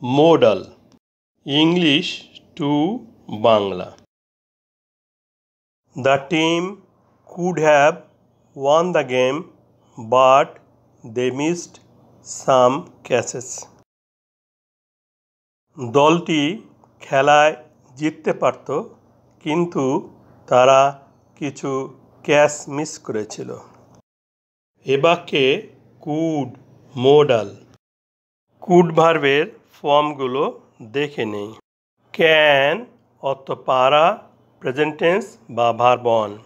modal, English to Bangla. The team could have won the game, but they missed some catches. দলটি খেলায় জিততে পারত, কিন্তু তারা কিছু ক্যাচ মিস করেছিল। এ বাক্যে কুড, মোডাল, কুড ভার্বের ফর্মগুলো দেখে নেই। ক্যান অর্থ পারা, প্রেজেন্ট টেন্স বা verb one.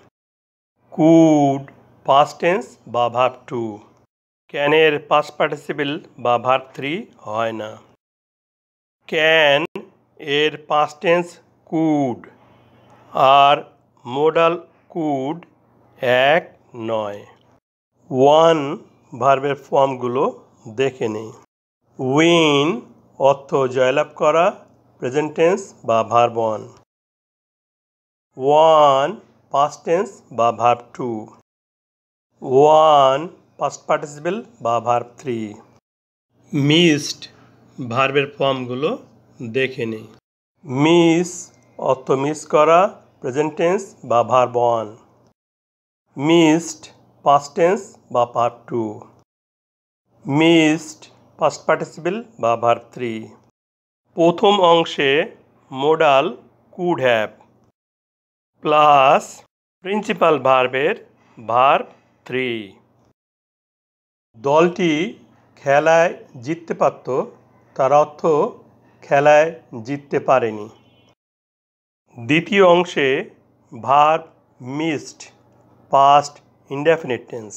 Could past tense বা ভার্ব টু। ক্যানের পাস্ট পার্টিসিপল বা ভার্ব থ্রি হয় না। ক্যান এর পাস্ট টেন্স কুড, আর মোডাল কুড এক নয়। ওয়ান ভার্বের ফর্মগুলো দেখে নেই। উইন অর্থ জয়লাভ করা, প্রেজেন্ট টেন্স বা verb one. Won past tense বা verb two. Won past participle বা ভার্ব থ্রি। মিসড ভার্বের ফর্মগুলো দেখে নেই। মিস অর্থ মিস করা, প্রেজেন্ট টেন্স বা verb one. Missed past tense বা verb two. Missed past participle বা ভার্ব থ্রি। প্রথম অংশে modal could have plus principal ভার্বের ভার্ব থ্রি। দলটি খেলায় জিততে পারত, তার অর্থ খেলায় জিততে পারেনি। দ্বিতীয় অংশে verb missed past indefinite tense.